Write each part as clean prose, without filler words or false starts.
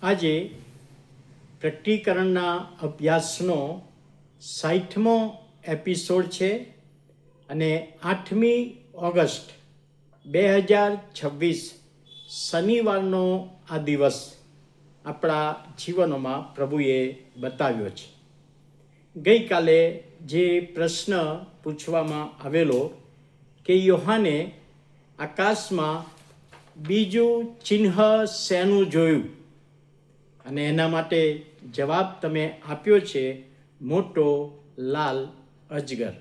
આજે પ્રકટીકરણના અભ્યાસનો 60મો એપિસોડ છે અને 8મી ઓગસ્ટ 2026 શનિવારનો આ દિવસ આપણા જીવનોમાં પ્રભુએ બતાવ્યો છે. ગઈકાલે જે પ્રશ્ન પૂછવામાં આવેલો કે યોહાને આકાશમાં બીજું ચિહ્ન શેનું જોયું, અને એના માટે જવાબ તમે આપ્યો છે મોટો લાલ અજગર.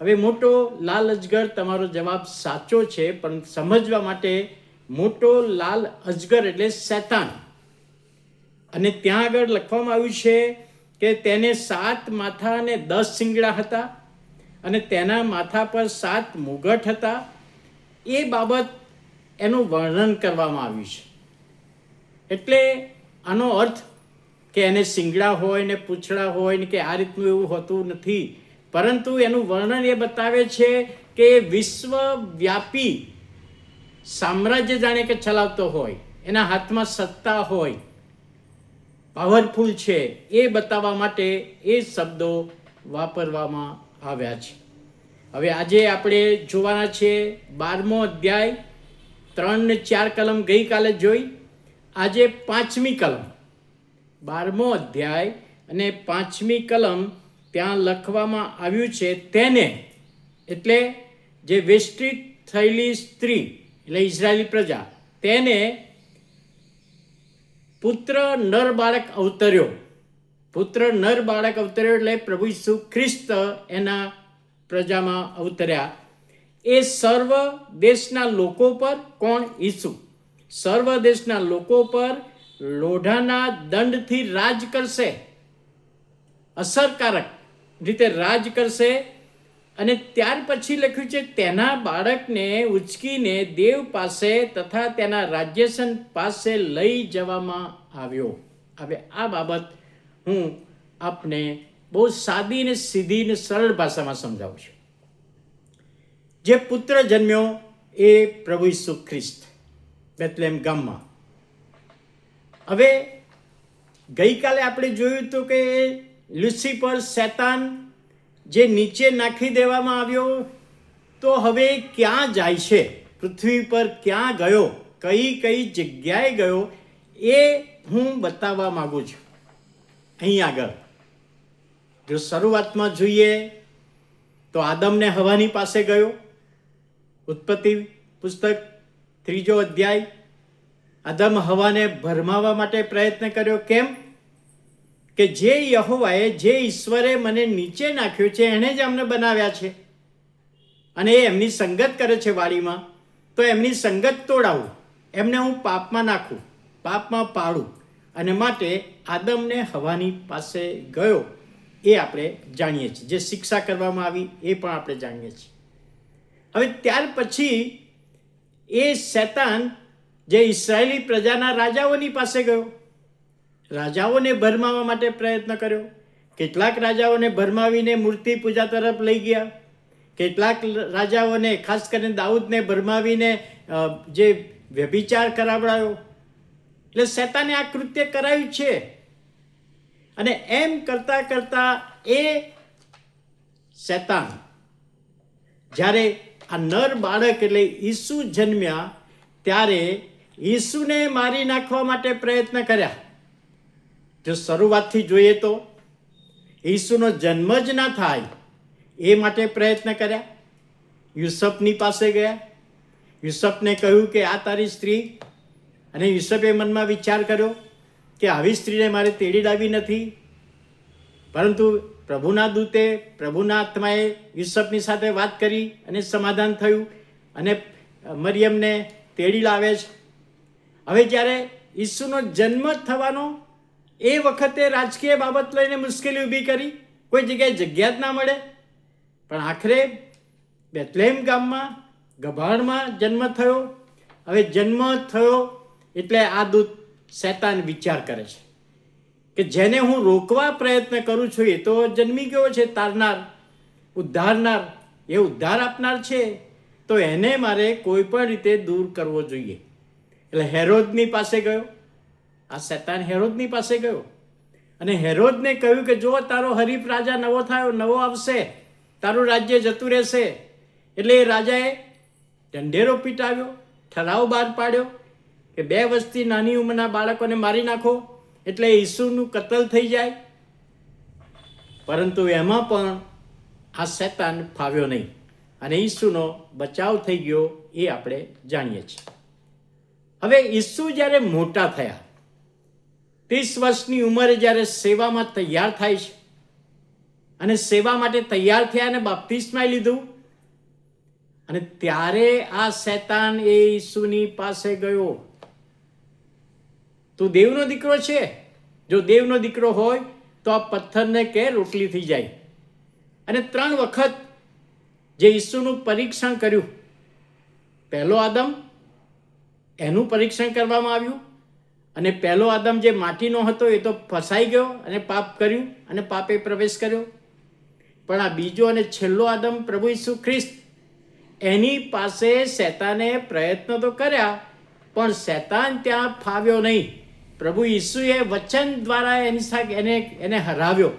હવે મોટો લાલ અજગર તમારો જવાબ સાચો છે, પણ સમજવા માટે મોટો લાલ અજગર એટલે શૈતાન. અને ત્યાં આગળ લખવામાં આવ્યું છે કે તેને 7 માથા અને 10 શિંગડા હતા અને તેના માથા પર 7 મુગટ હતા. એ બાબત એનું વર્ણન કરવામાં આવ્યું છે. એટલે આનો અર્થ કે એને શિંગડા હોય ને પૂંછડા હોય ને કે આ રીતનું એવું હોતું નથી, પરંતુ એનું વર્ણન એ બતાવે છે કે વિશ્વવ્યાપી સામ્રાજ્ય જાણે કે ચલાવતો હોય, એના હાથમાં સત્તા હોય, પાવરફુલ છે, એ બતાવવા માટે એ શબ્દો વાપરવામાં આવ્યા છે. હવે આજે આપણે જોવાના છે 12મો અધ્યાય, 3 ને 4 કલમ ગઈકાલે જોઈ. આજે 5મી કલમ, 12મો અધ્યાય અને 5મી કલમ ત્યાં લખવામાં આવ્યું છે. તેને એટલે જે વેષ્ટિત થયેલી સ્ત્રી એટલે ઇઝરાયેલી પ્રજા, તેને પુત્ર નર બાળક અવતર્યો. પુત્ર નર બાળક અવતર્યો એટલે પ્રભુ ઈસુ ખ્રિસ્ત એના પ્રજામાં અવતર્યા. એ સર્વ દેશના લોકો પર, કોણ? ઈસુ સર્વ દેશના લોકો પર લોઢાના દંડથી રાજ કરશે, અસરકારક રીતે રાજ કરશે. અને ત્યાર પછી લખ્યું છે તેના બાળકને ઉચકીને દેવ પાસે તથા તેના રાજ્યાસન પાસે લઈ જવામાં આવ્યો. હવે આ બાબત હું આપને બહુ સાદી ને સીધી ને સરળ ભાષામાં સમજાવું છું. જે પુત્ર જન્મ્યો એ પ્રભુ ઈસુ ખ્રિસ્ત બેથલેમ ગામમાં. હવે ગઈકાલે આપણે જોયું હતું કે લ્યુસિફર શૈતાન જે નીચે નાખી દેવામાં આવ્યો, તો હવે ક્યાં જાય છે, પૃથ્વી પર ક્યાં ગયો, કઈ કઈ જગ્યાએ ગયો, એ હું બતાવવા માંગુ છું. અહીં આગળ જો શરૂઆતમાં જોઈએ તો આદમને હવાની પાસે ગયો. ઉત્પત્તિ પુસ્તક 3જો અધ્યાય. આદમ હવાને ભરમાવવા માટે પ્રયત્ન કર્યો. કેમ? કે જે યહોવાએ, જે ઈશ્વરે મને નીચે નાખ્યો છે, એણે જ અમને બનાવ્યા છે અને એ એમની સંગત કરે છે વાડીમાં, તો એમની સંગત તોડાવું, એમને હું પાપમાં નાખું, પાપમાં પાડું, અને માટે આદમને હવાની પાસે ગયો. એ આપણે જાણીએ છીએ. જે શિક્ષા કરવામાં આવી એ પણ આપણે જાણીએ છીએ. હવે ત્યાર પછી એ શૈતાન જે ઇસ્રાયેલી પ્રજાના રાજાઓની પાસે ગયો, રાજાઓને ભરમાવવા માટે પ્રયત્ન કર્યો. કેટલાક રાજાઓને ભરમાવીને મૂર્તિ પૂજા તરફ લઈ ગયા. કેટલાક રાજાઓને, ખાસ કરીને દાઉદને ભરમાવીને જે વ્યભિચાર કરાવડાયો. એટલે શૈતાને આ કૃત્ય કરાયું છે. અને એમ કરતા કરતા એ શૈતાન જ્યારે આ નર બાળક એટલે ઈસુ જન્મ્યા, ત્યારે ઈસુને મારી નાખવા માટે પ્રયત્ન કર્યા. જો શરૂઆતથી જોઈએ તો ઈસુનો જન્મ જ ના થાય એ માટે પ્રયત્ન કર્યા. યુસફની પાસે ગયા. યુસફને કહ્યું કે આ તારી સ્ત્રી. અને યુસફે મનમાં વિચાર કર્યો કે આવી સ્ત્રીને મારે તેડી લાવી નથી. પરંતુ પ્રભુના દૂતે, પ્રભુના આત્માએ યુસફની સાથે વાત કરી અને સમાધાન થયું અને મરિયમને તેડી લાવે છે. હવે જ્યારે ઈસુનો જન્મ થવાનો, એ વખતે રાજકીય બાબત લઈને મુશ્કેલી ઊભી કરી. કોઈ જગ્યાએ જગ્યા જ ના મળે. પણ આખરે બેથલેમ ગામમાં ગભાણમાં જન્મ થયો. હવે જન્મ થયો એટલે આ દૂત શૈતાન વિચાર કરે છે કે જેને હું રોકવા પ્રયત્ન કરું છું એ તો જન્મી ગયો છે, તારનાર, ઉદ્ધારનાર, એ ઉદ્ધાર આપનાર છે, તો એને મારે કોઈ પણ રીતે દૂર કરવો જોઈએ. એટલે હેરોદની પાસે ગયો. આ શેતાન હેરોદની પાસે ગયો અને હેરોદને કહ્યું કે જો તારો હરીફ રાજા નવો આવશે, તારું રાજ્ય જતું રહેશે. એટલે એ રાજાએ ઢંઢેરો પીટાવ્યો, ઠરાવ બહાર પાડ્યો કે 2 વર્ષથી નાની ઉંમરના બાળકોને મારી નાખો એટલે ઈસુનું કતલ થઈ જાય. પરંતુ એમાં પણ આ શેતાન ફાવ્યો નહીં અને ઈસુનો બચાવ થઈ ગયો, એ આપણે જાણીએ છીએ. હવે ઈસુ જ્યારે મોટા થયા, 30 વર્ષની ઉંમરે જ્યારે સેવામાં તૈયાર થાય છે અને સેવા માટે તૈયાર થયા અને બાપ્તિસ્મા લીધું, અને ત્યારે આ શેતાન એ ઈસુની પાસે ગયો. તું દેવનો દીકરો છે? જો દેવનો દીકરો હોય તો આ પથ્થરને કે રોટલી થઈ જાય. અને 3 વખત જે ઈસુનું પરીક્ષણ કર્યું, પહેલો આદમ, એનું પરીક્ષણ કરવામાં આવ્યું, અને પહેલો આદમ જે માટીનો હતો એ તો ફસાઈ ગયો અને પાપ કર્યું અને પાપે પ્રવેશ કર્યો. પણ આ બીજો અને છેલ્લો આદમ પ્રભુ ઈસુ ખ્રિસ્ત, એની પાસે શેતાને પ્રયત્ન તો કર્યા પણ શેતાન ત્યાં ફાવ્યો નહીં. પ્રભુ ઈસુએ વચન દ્વારા એને હરાવ્યો.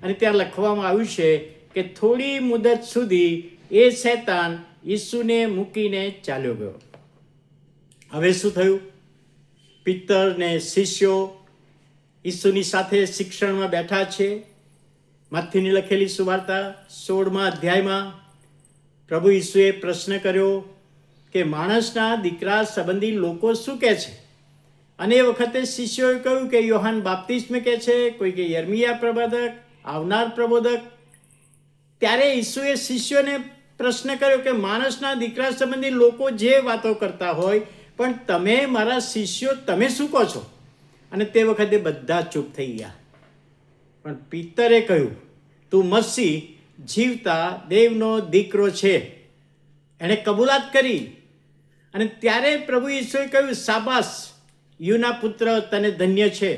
અને ત્યાં લખવામાં આવ્યું છે કે થોડી મુદત સુધી એ શેતાન ઈસુને મૂકીને ચાલ્યો ગયો. હવે શું થયું? પિત્તર ને શિષ્યો ઈસુની સાથે શિક્ષણમાં બેઠા છે. માથીની લખેલી સુવાર્તા 16મા અધ્યાયમાં પ્રભુ ઈસુએ પ્રશ્ન કર્યો કે માણસના દીકરા સંબંધી લોકો શું કહે છે? અને એ વખતે શિષ્યોએ કહ્યું કે યોહાન બાપ્તિસ્મ કહે છે, કોઈ કે યર્મિયા પ્રબોધક, આવનાર પ્રબોધક. ત્યારે ઈસુએ શિષ્યોને પ્રશ્ન કર્યો કે માણસના દીકરા સંબંધી લોકો જે વાતો કરતા હોય, પણ તમે મારા શિષ્યો તમે શું કહો છો? અને તે વખતે બધા ચૂપ થઈ ગયા. પણ પિત્તરે કહ્યું, તું મસીહ જીવતા દેવનો દીકરો છે. એણે કબૂલાત કરી. અને ત્યારે પ્રભુ ઈસુએ કહ્યું, શાબાશ યુના પુત્ર, તને ધન્ય છે.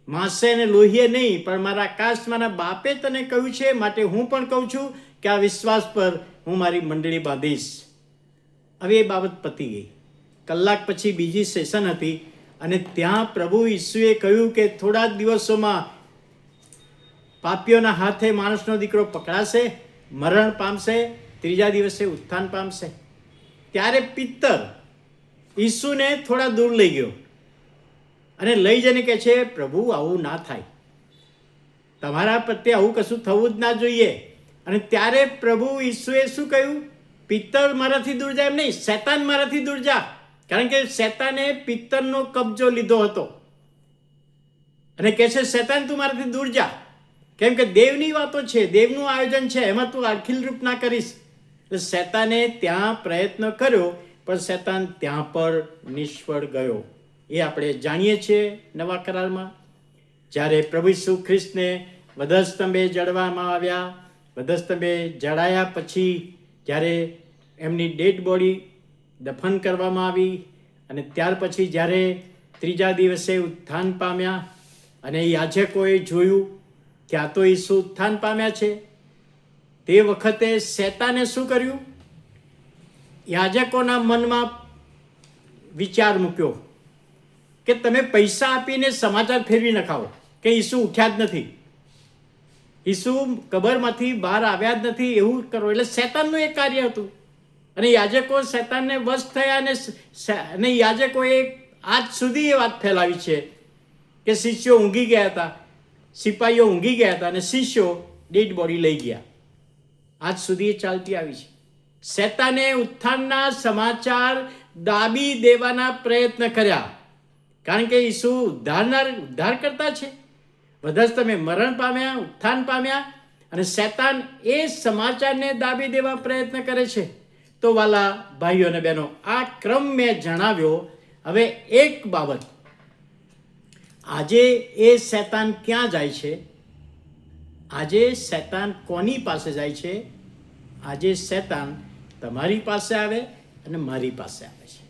માંસે અને લોહીએ નહીં, પણ મારા આકાશમાંના બાપે તને કહ્યું છે. માટે હું પણ કહું છું કે આ વિશ્વાસ પર હું મારી મંડળી બાંધીશ. હવે એ બાબત પતી ગઈ. કલાક પછી બીજી સેશન હતી અને ત્યાં પ્રભુ ઈસુએ કહ્યું કે થોડા જ દિવસોમાં પાપીઓના હાથે માણસનો દીકરો પકડાશે, મરણ પામશે, 3જા દિવસે ઉત્થાન પામશે. ત્યારે પિત્તર ઈસુને થોડા દૂર લઈ ગયો અને લઈ જઈને કહે છે, પ્રભુ આવું ના થાય, તમારા પ્રત્યે આવું કશું થવું જ ના જોઈએ. અને ત્યારે પ્રભુ ઈસુએ શું કહ્યું? પિત્તર મારાથી દૂર જાય એમ નહીં, શેતાન મારાથી દૂર જા. કારણ કે શેતાને પિત્તરનો કબજો લીધો હતો અને કહે છે, શેતાન તું મારાથી દૂર જા. કેમ કે દેવની વાતો છે, દેવનું આયોજન છે, એમાં તું આખિલ રૂપ ના કરીશ. એટલે શેતાને ત્યાં પ્રયત્ન કર્યો પણ શેતાન ત્યાં પર નિષ્ફળ ગયો. એ આપણે જાણીએ છીએ નવા કરારમાં. જ્યારે પ્રભુ ઈસુ ખ્રિસ્તને વધસ્તંભે જડવામાં આવ્યા, વધસ્તંભે જડાયા પછી જ્યારે એમની ડેડ બોડી દફન કરવામાં આવી અને ત્યાર પછી જ્યારે 3જા દિવસે ઉત્થાન પામ્યા અને યાજકોએ જોયું કે આ તો ઈસુ ઉત્થાન પામ્યા છે, તે વખતે શેતાને શું કર્યું? યાજકોના મનમાં વિચાર મૂક્યો કે તમે પૈસા આપીને સમાચાર ફેરવી નખાવો કે ઈસુ ઉઠ્યા જ નથી, ઈસુ કબરમાંથી બહાર આવ્યા જ નથી, એવું કરો. એટલે શેતાનનું એક કાર્ય હતું. અને યાજકો શેતાનને વશ થયા અને યાજકોએ આજ સુધી એ વાત ફેલાવી છે કે શિષ્યો ઊંઘી ગયા હતા, સિપાહીઓ ઊંઘી ગયા હતા અને શિષ્યો ડેડ બોડી લઈ ગયા. આજ સુધી એ ચાલતી આવી છે. શેતાને ઉત્થાનના સમાચાર દાબી દેવાના પ્રયત્ન કર્યા, કારણ કે ઈસુ ઉદ્ધાર કરતા છે. વધસ્તંભે મરણ પામ્યા, ઉત્થાન પામ્યા, અને શેતાન એ સમાચારને દાબી દેવા પ્રયત્ન કરે છે. તો વાલા ભાઈઓ અને બહેનો, આ ક્રમ મેં જણાવ્યો. હવે એક બાબત, આજે એ શેતાન ક્યાં જાય છે? આજે શેતાન કોની પાસે જાય છે? આજે શેતાન તમારી પાસે આવે અને મારી પાસે આવે છે.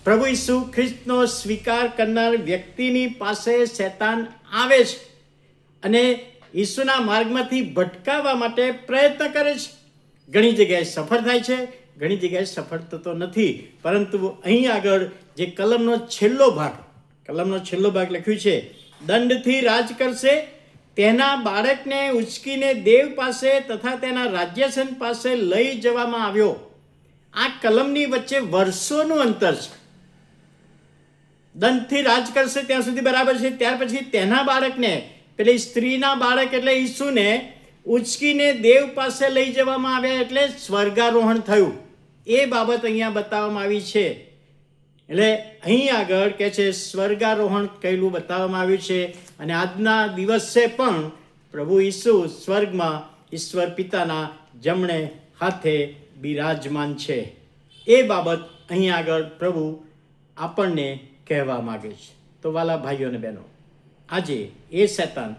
પ્રભુ ઈસુ ખ્રિસ્તનો સ્વીકાર કરનાર વ્યક્તિની પાસે શેતાન આવે છે અને ઈસુના માર્ગમાંથી ભટકાવવા માટે પ્રયત્ન કરે છે. ઘણી જગ્યાએ સફળ થાય છે, ઘણી જગ્યાએ સફળ થતો નથી. પરંતુ અહીં આગળ જે કલમનો છેલ્લો ભાગ કલમનો છેલ્લો ભાગ લખ્યું છે, દંડથી રાજ કરશે, તેના બાળકને ઉચકીને દેવ પાસે તથા તેના રાજ્યસન પાસે લઈ જવામાં આવ્યો. આ કલમની વચ્ચે વર્ષોનું અંતર છે. દંડથી રાજ કરશે ત્યાં સુધી બરાબર છે, ત્યાર પછી તેના બાળકને, પેલી સ્ત્રીના બાળક એટલે ઈસુને ઉચકીને દેવ પાસે લઈ જવામાં આવ્યા એટલે સ્વર્ગારોહણ થયું. એ બાબત અહીંયા બતાવવામાં આવી છે. એટલે અહીં આગળ કે છે સ્વર્ગારોહણ કહેલું બતાવવામાં આવ્યું છે. અને આજના દિવસે પણ પ્રભુ ઈસુ સ્વર્ગમાં ઈશ્વર પિતાના જમણે હાથે બિરાજમાન છે. એ બાબત અહીં આગળ પ્રભુ આપણને કહેવા માગે છે. તો વાલા ભાઈઓ અને બહેનો, આજે એ શૈતાન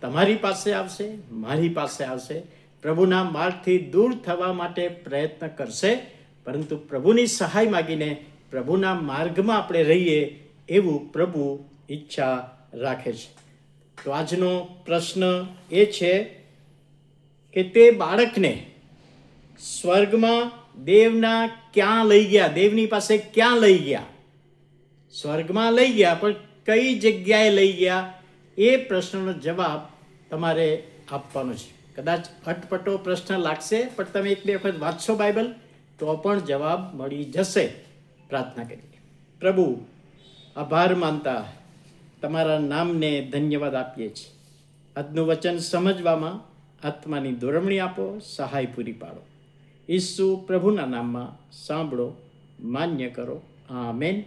તમારી પાસે આવશે, મારી પાસે આવશે, પ્રભુના માર્ગથી દૂર થવા માટે પ્રયત્ન કરશે, પરંતુ પ્રભુની સહાય માગીને પ્રભુના માર્ગમાં આપણે રહીએ એવું પ્રભુ ઈચ્છા રાખે છે. તો આજનો પ્રશ્ન એ છે કે તે બાળકને સ્વર્ગમાં દેવના ક્યાં લઈ ગયા, દેવની પાસે ક્યાં લઈ ગયા? સ્વર્ગમાં લઈ ગયા, પણ કઈ જગ્યાએ લઈ ગયા? એ પ્રશ્નનો જવાબ તમારે આપવાનો છે. કદાચ અટપટો પ્રશ્ન લાગશે, પણ તમે એક બે વખત વાંચશો બાઇબલ તો પણ જવાબ મળી જશે. પ્રાર્થના કરીએ. પ્રભુ, આભાર માનતા તમારા નામને ધન્યવાદ આપીએ છીએ. આજનું વચન સમજવામાં આત્માની દોરમણી આપો, સહાય પૂરી પાડો. ઈસુ પ્રભુના નામમાં સાંભળો, માન્ય કરો. આમેન.